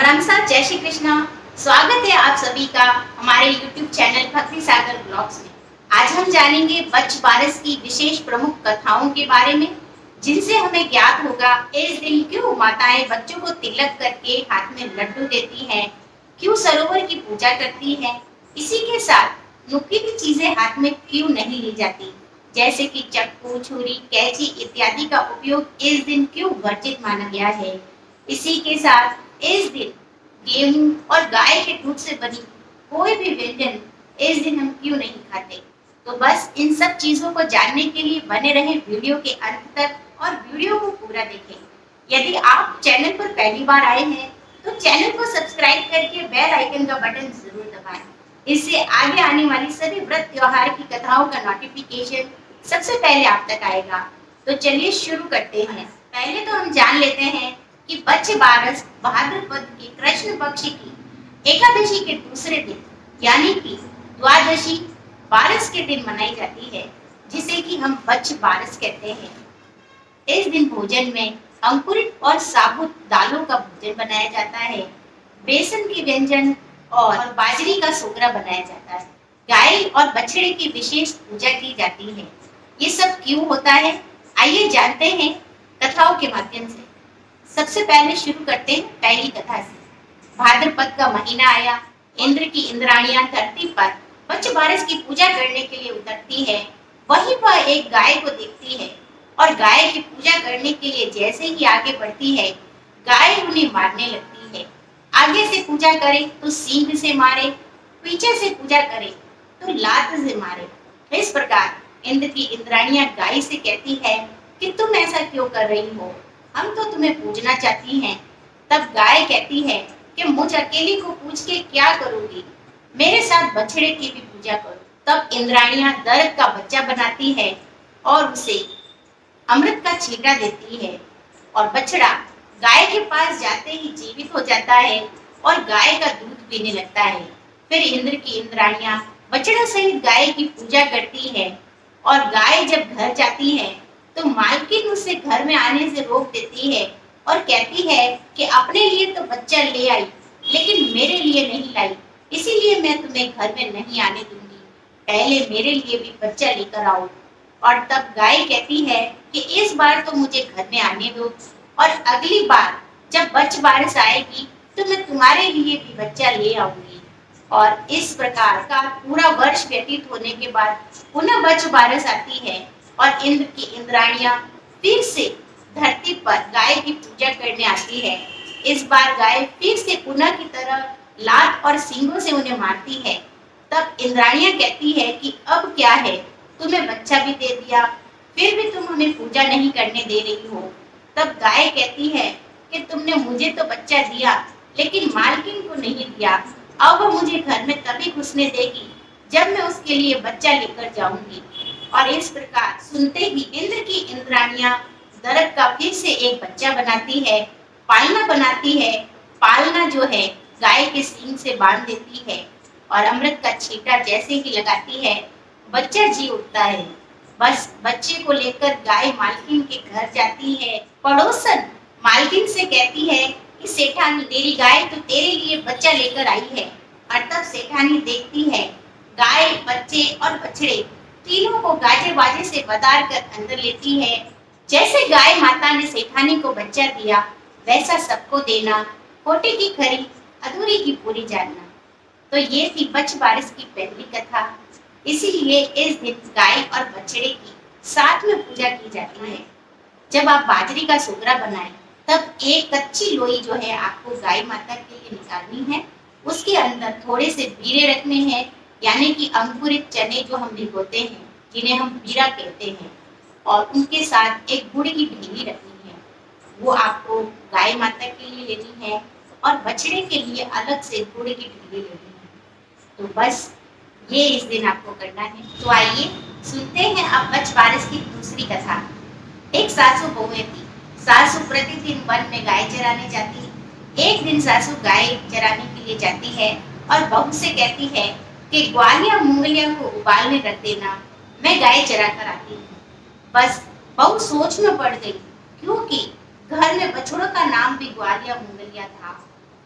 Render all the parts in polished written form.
राम साहब, जय श्री कृष्णा। स्वागत है आप सभी का हमारे YouTube चैनल भक्ति सागर ब्लॉग्स में। आज हम जानेंगे बच्च बारस की विशेष प्रमुख कथाओं के बारे में, जिनसे हमें ज्ञात होगा इस दिन क्यों माताएं बच्चों को तिलक करके हाथ में लड्डू देती हैं, क्यों सरोवर की पूजा करती हैं। इसी के साथ नुकीली चीजें हाथ में क्यों नहीं ली जाती, जैसे कि चक्कू, छुरी, कैंची इत्यादि का उपयोग इस दिन क्यों वर्जित माना गया है। इसी के साथ इस दिन गेहूं और गाय के दूध से बनी कोई भी व्यंजन इस दिन हम क्यों नहीं खाते। तो बस इन सब चीजों को जानने के लिए बने रहें वीडियो के अंत तक और वीडियो को पूरा देखें। यदि आप चैनल पर पहली बार आए हैं तो चैनल को सब्सक्राइब करके बेल आइकन का बटन जरूर दबाएं। इससे आगे आने वाली सभी व्रत त्योहार की कथाओं का नोटिफिकेशन सबसे पहले आप तक आएगा। तो चलिए शुरू करते हैं। पहले तो हम जान लेते हैं कि बच्च बारस भाद्रपद के कृष्ण पक्ष की एकादशी के दूसरे दिन यानी कि द्वादशी बारस के दिन मनाई जाती है, जिसे कि हम बच्च बारस कहते हैं। इस दिन भोजन में अंकुरित और साबुत दालों का भोजन बनाया जाता है, बेसन के व्यंजन और बाजरी का सोगरा बनाया जाता है। गाय और बछड़े की विशेष पूजा की जाती है। ये सब क्यों होता है, आइए जानते हैं कथाओं के माध्यम से। सबसे पहले शुरू करते हैं पहली कथा से। भाद्रपद का महीना आया, इंद्र की इंद्राणियां धरती पर बच्च बारस की पूजा करने के लिए उतरती है। वहीं वह एक गाय को देखती है और गाय की पूजा करने के लिए जैसे ही आगे बढ़ती है, गाय उन्हें मारने लगती है। आगे से पूजा करे तो सींग से मारे, पीछे से पूजा करे तो लात से मारे। इस प्रकार इंद्र की इंद्राणियां गाय से कहती है कि तुम ऐसा क्यों कर रही हो, हम तो तुम्हें पूजना चाहती हैं। तब गाय कहती है कि मुझ अकेली को पूछ के क्या करोगी, मेरे साथ बछड़े की भी पूजा करो। तब इंद्राणियां दर्द का बच्चा बनाती है और उसे अमृत का छींटा देती है और बछड़ा गाय के पास जाते ही जीवित हो जाता है और गाय का दूध पीने लगता है। फिर इंद्र की इंद्राणियां बछड़ा सहित गाय की पूजा करती है और गाय जब घर जाती है तो मालकिन उसे घर में आने से रोक देती है और कहती है कि अपने लिए तो बच्चा ले आई, लेकिन मेरे लिए नहीं लाई, इसीलिए मैं तुम्हें घर में नहीं आने दूंगी। पहले मेरे लिए भी बच्चा लेकर आओ। और तब गाय कहती है कि इस बार तो मुझे घर में आने दो और अगली बार जब बच्च बारस आएगी तो मैं तुम्हारे लिए भी बच्चा ले आऊंगी। और इस प्रकार का पूरा वर्ष व्यतीत होने के बाद पुनः बच्च बारस आती है और इंद्र की इंद्राणियां फिर से धरती पर गाय की पूजा करने आती है। इस बार गाय फिर से पुनः की तरह लात और सींगों से उन्हें मारती है। तब इंद्राणियां कहती है कि अब क्या है, तुम्हें बच्चा भी दे दिया, फिर भी तुम हमें पूजा नहीं करने दे रही हो। तब गाय कहती है कि तुमने मुझे तो बच्चा दिया, लेकिन मालकिन को नहीं दिया। अब वो मुझे घर में तभी घुसने देगी जब मैं उसके लिए बच्चा लेकर जाऊंगी। और इस प्रकार सुनते ही इंद्र की इंद्राणियां दरद का फिर से एक बच्चा बनाती है, पालना बनाती है। पालना जो है गाय के सींग से बांध देती है और अमृत का छींटा जैसे ही लगाती है, बच्चा जी उठता है। बस बच्चे को लेकर गाय मालकिन के घर जाती है। पड़ोसन मालकिन से कहती है कि सेठानी, तेरी गाय तो तेरे लिए बच्चा लेकर आई है। और तब सेठानी देखती है गाय, बच्चे और बछड़े तीनों को गाजे बाजे से बदार कर अंदर लेती है। जैसे गाय माता ने सेठानी को बच्चा दिया, वैसा सबको देना, खोटे की खरी, अधूरी की पूरी जानना। तो ये थी बच्च बारस की पहली कथा। इसीलिए इस दिन गाय और बछड़े की साथ में पूजा की जाती है। जब आप बाजरी का सोगरा बनाएं, तब एक कच्ची लोई जो है आपको गाय माता के लिए निकालनी है। उसके अंदर थोड़े से बीरे रखने हैं, यानी कि अंकुरित चने जो हम भिगोते हैं, जिन्हें हम बीरा कहते हैं, और उनके साथ एक गुड़ की ढेली रखनी है। वो आपको गाय माता के लिए लेनी है और बछड़े के लिए अलग से गुड़ की ढेली लेनी है। तो बस ये इस दिन आपको करना है। तो आइए सुनते हैं अब बच्च बारस की दूसरी कथा। एक सासू बहुएं थी। सासू प्रतिदिन वन में गाय चराने जाती। एक दिन सासू गाय चराने के लिए जाती है और बहू से कहती है कि ग्वालिया मूंगलिया को उबालने रख देना, मैं गाय चरा कर आती हूँ। बस बहू सोच में पड़ गई, क्योंकि घर में बछड़ों का नाम भी ग्वालिया मूंगलिया था।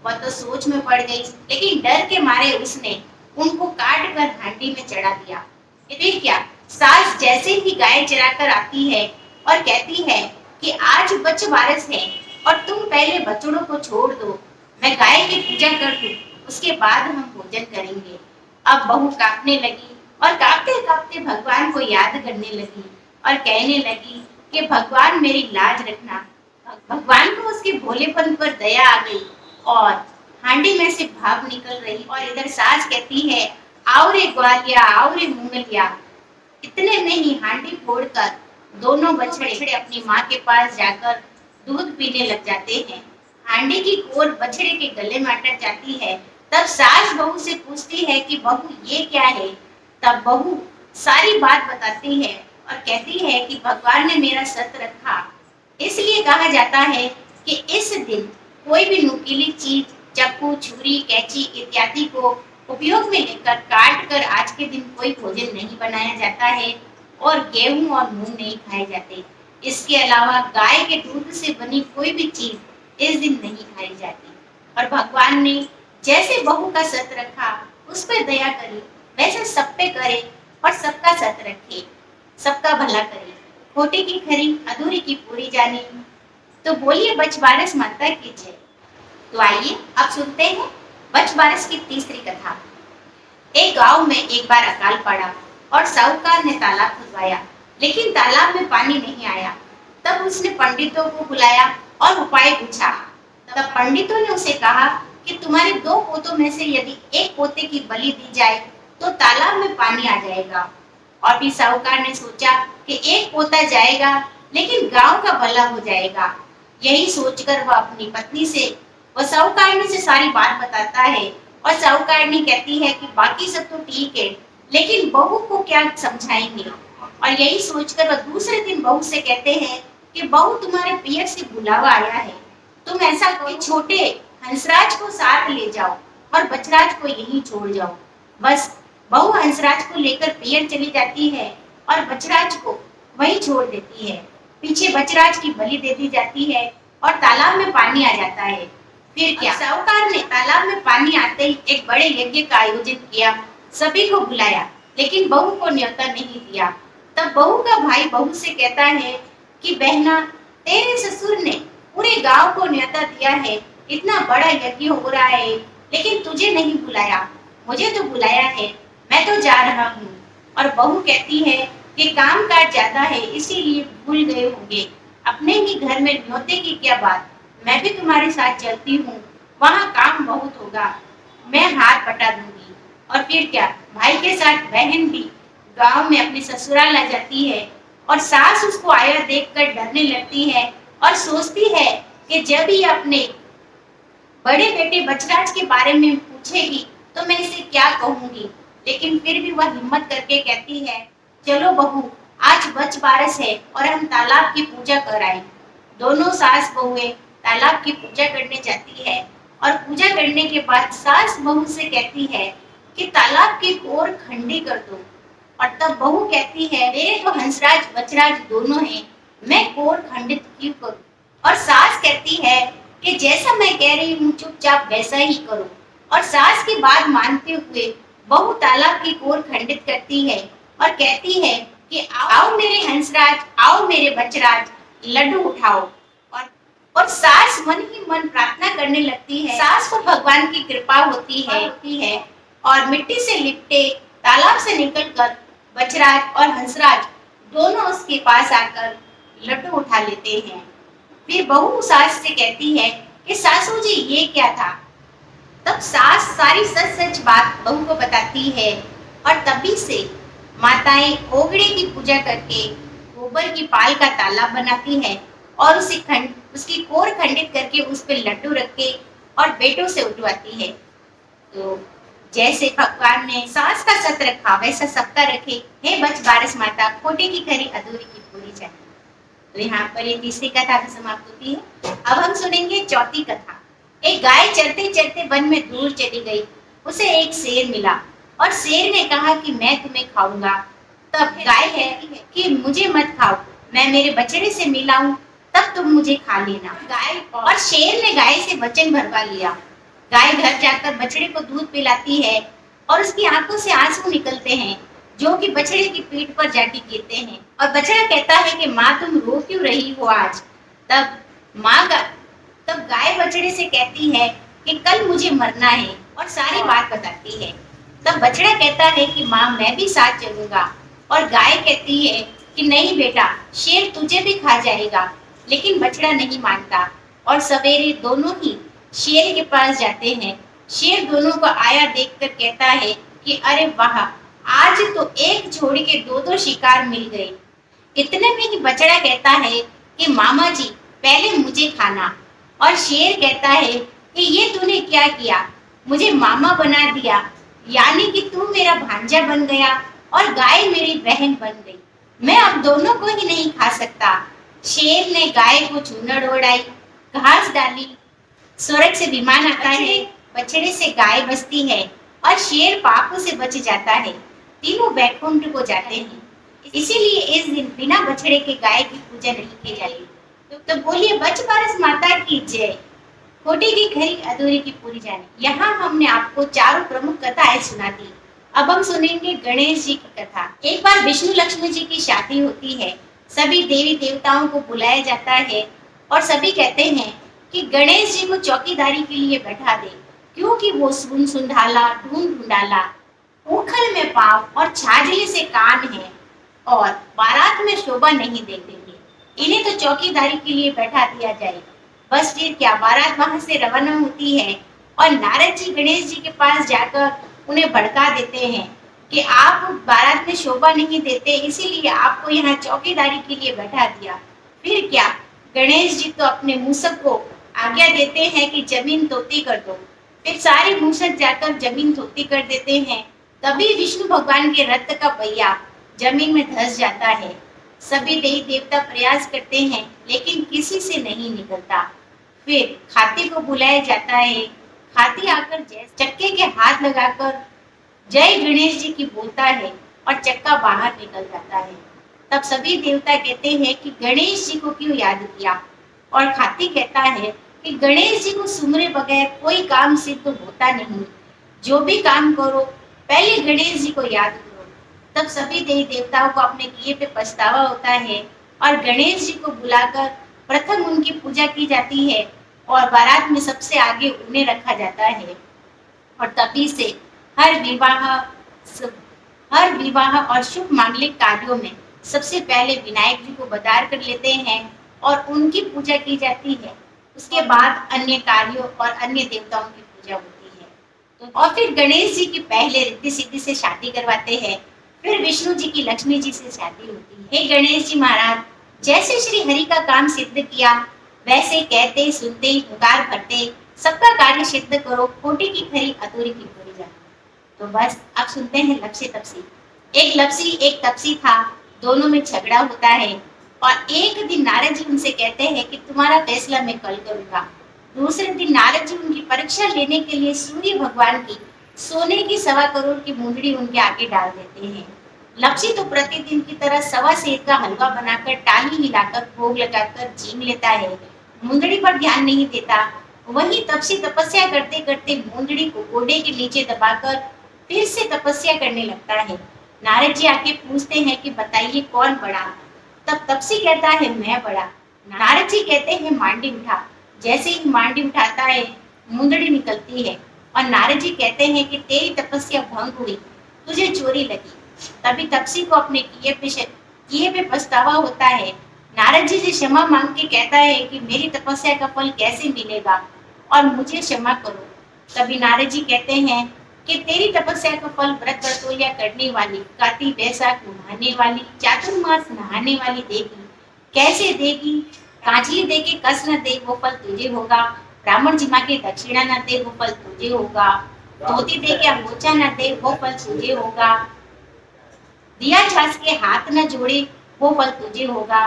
वह तो सोच में पड़ गई, लेकिन डर के मारे उसने उनको काट कर हांडी में चढ़ा दिया। फिर क्या, सास जैसे ही गाय चराकर आती है और कहती है कि आज बच्च बारस है और तुम पहले बछड़ों को छोड़ दो, मैं गाय की पूजा कर दूं, उसके बाद हम भोजन करेंगे। अब बहू कांपने लगी और कांपते कांपते भगवान को याद करने लगी और कहने लगी कि भगवान मेरी लाज रखना। भगवान को उसके भोलेपन पर दया आ गई और हांडी में से भाप निकल रही और इधर सास कहती है, आओ रे ग्वालिया, आओ रे मुंगलिया। इतने में ही हांडी फोड़कर दोनों बछड़े अपनी माँ के पास जाकर दूध पीने लग जाते हैं। हांडी की कोर बछड़े के गले में अटक जाती है। तब सास बहू से पूछती है कि बहू ये क्या है। तब बहू सारी बात बताती है और कहती है कि भगवान ने मेरा सत रखा, इसलिए कहा जाता है कि इस दिन कोई भी नुकीली चीज, चाकू, छुरी, कैंची इत्यादि को उपयोग में लेकर काट कर आज के दिन कोई भोजन नहीं बनाया जाता है और गेहूं और मूंग नहीं खाए जाते। इसके अलावा गाय के दूध से बनी कोई भी चीज इस दिन नहीं खाई जाती। और भगवान ने जैसे बहू का सत रखा, उस पर दया करी, वैसे सब पे करे और सबका सत रखे, सबका भला करे। खोटी की खरी, अधूरी की पूरी जानी। तो बोलिए बच्च बारस माता की जय। तो आइए अब सुनते हैं बच्च बारस की तीसरी कथा। एक गांव में एक बार अकाल पड़ा और साहूकार ने तालाब खुदवाया, लेकिन तालाब में पानी नहीं आया। तब उसने पंडितों को बुलाया और उपाय पूछा। तब पंडितों ने उसे कहा कि तुम्हारे 2 पोतों में से यदि एक पोते की बलि दी जाए तो तालाब में पानी आ जाएगा। और फिर साहूकार ने सोचा कि एक पोता जाएगा लेकिन गांव का भला हो जाएगा। यही सोचकर वह अपनी पत्नी से, वह साहूकारनी से सारी बात बताता है और साहूकारनी कहती है कि बाकी सब तो ठीक है, लेकिन बहू को क्या समझाएंगे। और यही सोचकर वह दूसरे दिन बहू से कहते हैं कि बहू तुम्हारे पियर से बुलावा आया है, तुम ऐसा करो छोटे हंसराज को साथ ले जाओ और बचराज को यहीं छोड़ जाओ। बस बहू हंसराज को लेकर पियर चली जाती है और बचराज को वहीं छोड़ देती है। पीछे बचराज की बलि दे दी जाती है और तालाब में पानी आ जाता है। फिर क्या, साहूकार ने तालाब में पानी आते ही एक बड़े यज्ञ का आयोजन किया, सभी को बुलाया, लेकिन बहू को न्योता नहीं दिया। तब बहू का भाई बहू से कहता है कि बहना, तेरे ससुर ने पूरे गांव को न्योता दिया है, इतना बड़ा यज्ञ हो रहा है, लेकिन तुझे नहीं बुलाया, मुझे तो बुलाया है, मैं तो जा रहा हूँ। और बहू कहती है कि काम काज ज्यादा है इसीलिए भूल गए होंगे, अपने ही घर में न्योते की क्या बात, मैं भी तुम्हारे साथ चलती हूँ, वहाँ काम बहुत होगा, मैं हाथ बटा दूंगी। और फिर क्या, भाई के साथ बहन भी गांव में अपने ससुराल आ जाती है और सास उसको आया देखकर डरने लगती है और सोचती है कि जब ये अपने बड़े बेटे बचराज के बारे में पूछेगी तो मैं इसे क्या कहूंगी। लेकिन फिर भी वह हिम्मत करके कहती है, चलो बहू, आज बच्च बारस है और हम तालाब की पूजा कर आए। दोनों सास बहुएं तालाब की पूजा करने जाती है और पूजा करने के बाद सास बहू से कहती है कि तालाब की कोर खंडी कर दो। और तब बहू कहती है, मेरे तो हंसराज बचराज दोनों हैं, मैं कोर खंडित क्यों करूं। और सास कहती है कि जैसा मैं कह रही हूँ चुपचाप वैसा ही करो। और सास की बात मानते हुए बहू तालाब की कोर खंडित करती है और कहती है कि आओ मेरे हंसराज, आओ मेरे बचराज, लड्डू उठाओ। और सास मन ही मन प्रार्थना करने लगती है। सास को भगवान की कृपा होती है और मिट्टी से लिपटे तालाब से निकलकर बचराज और हंसराज दोनों उसके पास आकर लड्डू उठा लेते हैं। फिर बहू सास से कहती है कि सासू जी ये क्या था। तब सास सारी सच सच बात बहू को बताती है और तभी से माताएं ओगड़े की पूजा करके गोबर की पाल का तालाब बनाती है और उसकी कोर खंडित करके उस पर लड्डू रख के और बेटों से उठवाती है। तो जैसे भगवान ने सास का सत रखा वैसा सबका रखे, हे बच्च बारस माता, खोटे की खरी अधूरी की पूरी जाए। तो यहाँ पर ये तीसरी कथा भी समाप्त होती है। अब हम सुनेंगे चौथी कथा। एक गाय चरते चरते वन में दूर चली गई, उसे एक शेर मिला और शेर ने कहा कि मैं तुम्हें खाऊंगा। तब गाय है कि मुझे मत खाओ, मैं मेरे बछड़े से मिलाऊं तब तुम मुझे खा लेना। गाय और शेर ने गाय से वचन भरवा लिया गाय घर जाकर बछड़े को दूध पिलाती है और उसकी आंखों से आंसू निकलते हैं जो कि बछड़े की पीठ पर जाके गिरते हैं और बछड़ा कहता है कि माँ तुम रो क्यों रही हो आज। तब माँ तब गाय बछड़े से कहती है कि कल मुझे मरना है और सारी बात बताती है। तब बछड़ा कहता है कि माँ मैं भी साथ चलूंगा और गाय कहती है कि नहीं बेटा, शेर तुझे भी खा जाएगा। लेकिन बछड़ा नहीं मानता और सवेरे दोनों ही शेर के पास जाते हैं। शेर दोनों को आया देखकर कहता है कि अरे वाह, आज तो एक छोड़ के दो दो शिकार मिल गए। इतने में ही बछड़ा कहता है कि मामा जी पहले मुझे खाना। और शेर कहता है कि ये तूने क्या किया, मुझे मामा बना दिया, यानी कि तू मेरा भांजा बन गया और गाय मेरी बहन बन गई। मैं अब दोनों को ही नहीं खा सकता। शेर ने गाय को चूनड़ उड़ाई, घास डाली, स्वर्ग से विमान आता है, बछड़े से गाय बसती है और शेर पापों से बच जाता है। तीनों वैकुंठ को जाते हैं। इसीलिए इस दिन बिना बछड़े के गाय की पूजा नहीं की जाती। तो बोलिए बच पारस माता की जय। खोटी की खरी अधूरी की पूरी जाने। यहाँ हमने आपको चारों प्रमुख कथाएं सुना दी। अब हम सुनेंगे गणेश जी की कथा। एक बार विष्णु लक्ष्मी जी की शादी होती है। सभी देवी देवताओं को बुलाया जाता है और सभी कहते हैं कि गणेश जी को चौकीदारी के लिए बैठा दे, क्योंकि वो सुन सुंढाला, ढूंढ ढूंढाला, उखल में पाँव और छाजली से कान है और बारात में शोभा नहीं दे देंगे। इन्हें तो चौकीदारी के लिए बैठा दिया जाए। बस फिर क्या, बारात वहां से रवाना होती है और नारद जी गणेश जी के पास जाकर उन्हें भड़का देते हैं कि आप बारात में शोभा नहीं देते, इसीलिए आपको यहाँ चौकीदारी के लिए बैठा दिया। फिर क्या, गणेश जी तो अपने मूसक को आज्ञा देते हैं कि जमीन तोती कर दो। फिर सारे मूसक जाकर जमीन तोती कर देते हैं। तभी विष्णु भगवान के रथ का पहिया जमीन में धंस जाता है। सभी देवी देवता प्रयास करते हैं लेकिन किसी से नहीं निकलता। फिर हाथी को बुलाया जाता है। हाथी आकर चक्के के हाथ लगाकर जय गणेश जी की बोलता है और चक्का बाहर निकल जाता है। तब सभी देवता कहते हैं कि गणेश जी को क्यों याद किया। और हाथी कहता है कि गणेश जी को सुमरे बगैर कोई काम सिद्ध होता नहीं। जो भी काम करो पहले गणेश जी को याद करो। तब सभी देवी देवताओं को अपने किए पे पछतावा होता है और गणेश जी को बुलाकर प्रथम उनकी पूजा की जाती है और बारात में सबसे आगे उन्हें रखा जाता है। और तभी से हर विवाह और शुभ मांगलिक कार्यों में सबसे पहले विनायक जी को बदार कर लेते हैं और उनकी पूजा की जाती है। उसके बाद अन्य कार्यों और अन्य देवताओं की पूजा होती है। और फिर गणेश जी की पहले रिद्धि सिद्धि से शादी करवाते हैं। फिर विष्णु जी की लक्ष्मी जी से शादी होती है। हे गणेश जी महाराज, जैसे श्री हरि का काम सिद्ध किया वैसे कहते सुनते हुकार भरते सबका कार्य सिद्ध करो, खोटी की खरी अधूरी की पूरी जाने। तो बस अब सुनते हैं लपसी तपसी। एक लपसी एक तपसी था, दोनों में झगड़ा होता है और एक दिन नारद जी उनसे कहते हैं कि तुम्हारा फैसला मैं कल करूंगा। दूसरे दिन नारद जी उनकी परीक्षा लेने के लिए सूर्य भगवान की सोने की 1.25 करोड़ की मुंदड़ी उनके आगे डाल देते हैं। लपसी तो प्रतिदिन की तरह 1.25 सेर का हलवा बनाकर टाली हिलाकर भोग लगाकर झीम लेता है, मुंदड़ी पर ध्यान नहीं देता। वही तपसी तपस्या करते करते मुंदड़ी को गोडे के नीचे दबाकर फिर से तपस्या करने लगता है। नारद जी आके पूछते हैं कि बताइए कौन बड़ा। तब तपसी कहता है मैं बड़ा। नारद जी कहते हैं मांडी उठा। जैसे ही मांडी उठाता है मुंदड़ी निकलती है और नारद जी कहते हैं कि तेरी तपस्या भंग हुई, तुझे चोरी लगी। तभी तपसी को अपने किए पे पछतावा होता है। नारद जी से क्षमा मांग के कहता है कि मेरी तपस्या का फल कैसे मिलेगा और मुझे क्षमा करो। तभी नारद जी कहते हैं कि तेरी तपस्या का फल व्रत व्रतोलिया करने वाली, कार्तिक वैशाख नहाने वाली, चातुर्मास नहाने वाली देगी। कैसे देगी? कांचली दे के कस न दे वो फल तुझे होगा, ब्राह्मण जिमा के दक्षिणा न दे वो फल तुझे होगा, धोती दे के अंगोछा न दे वो फल तुझे होगा, दिया छाछ के हाथ न जोड़े वो फल तुझे होगा,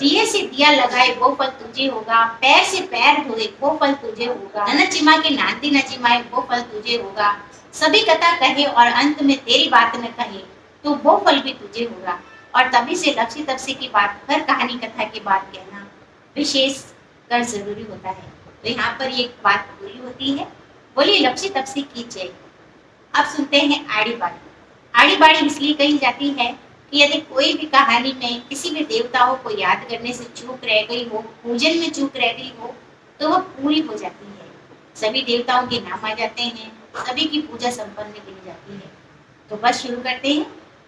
दिए से दिया लगाए वो फल तुझे होगा, पैर से पैर धोए वो फल तुझे होगा, न चिमा के नांदी न चिमाए वो फल तुझे होगा। सभी कथा कहे और अंत में तेरी बात न कहे तो वो फल भी तुझे होगा। और तभी से लपसी तपसी की बात हर कहानी कथा के बाद कहना विशेष कर जरूरी होता है। तो यहाँ पर ये बात पूरी होती है। बोलिए लपसी तपसी की जय। अब सुनते हैं आड़ी बाड़ी। आड़ी बाड़ी इसलिए कही जाती है कि यदि कोई भी कहानी में किसी भी देवताओं को याद करने से चूक रह गई हो, पूजन में चूक रह गई हो, तो वह पूरी हो जाती है। सभी देवताओं के नाम आ जाते हैं, सभी की पूजा संपन्न की जाती है। तो बस शुरू करते हैं।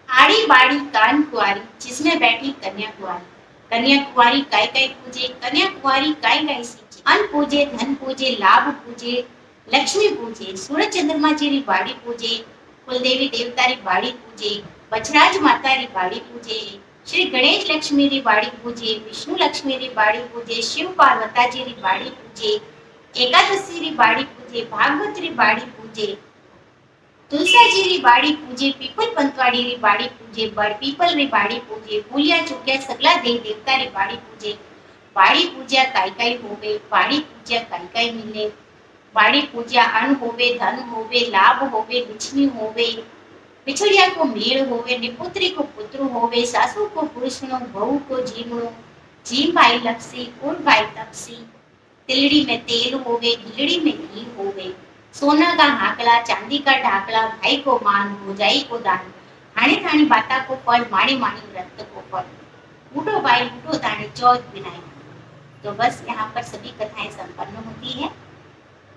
आड़ी बाड़ी कान कुआरी, जिसमें बैठी कन्या कुआरी। कन्या कुआरी काय काय पूजे, कन्या कुआरी काय काय सींचे। अन्न पूजे, धन पूजे, लाभ पूजे, लक्ष्मी पूजे, सूरज चंद्रमा जी बाड़ी पूजे, कुलदेवी देवता री बाड़ी पूजे, बछराज माता री बाड़ी पूजे, श्री गणेश लक्ष्मी री बाड़ी पूजे, विष्णु लक्ष्मी री बाड़ी पूजे, शिव पार्वता जी री बाड़ी पूजे, एकादशी री बाड़ी पूजे, भागवत री बाड़ी पूजे, तुलसाजी री बाड़ी पूजे, पीपल पंतवाड़ी री बाड़ी पूजे, बड़ पीपल री बाड़ी पूजे, फूलिया चुकिया सगला देव देवता री बाड़ी पूजे। बाड़ी पूजा काय काय होवे, बाड़ी पूजा काय काय मिले। बाड़ी पूजा अन्न होवे, धन होवे, लाभ होवे, लक्ष्मी होवे, बिछड़िया को मेल होवे, निपुत्री को पुत्र होवे, सासू को पुरुषनो, बहू को जीवनो, जीव भाई लपसी, उड़ भाई तपसी, तिलड़ी में तेल होवे, गिलड़ी में घी होवे, सोना का हाकला, चांदी का ढाकला, भाई को मान, भौजाई को दान, हाणी थाणी बाता को फल, माणी माणी व्रत को फल, उठो भाई उठो ताने चौथ बिनाई। तो बस यहाँ पर सभी कथाएं संपन्न होती है।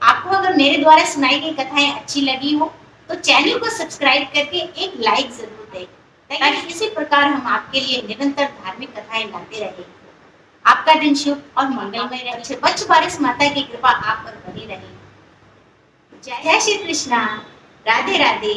आपको अगर मेरे द्वारा सुनाई गई कथाएं अच्छी लगी हो तो चैनल को सब्सक्राइब करके एक लाइक जरूर दें, ताकि इसी प्रकार हम आपके लिए निरंतर धार्मिक कथाएं लाते रहे। आपका दिन शुभ और मंगलमय रहे। बच्च बारिश माता की कृपा आप पर बनी रहे। जय श्री कृष्णा। राधे राधे।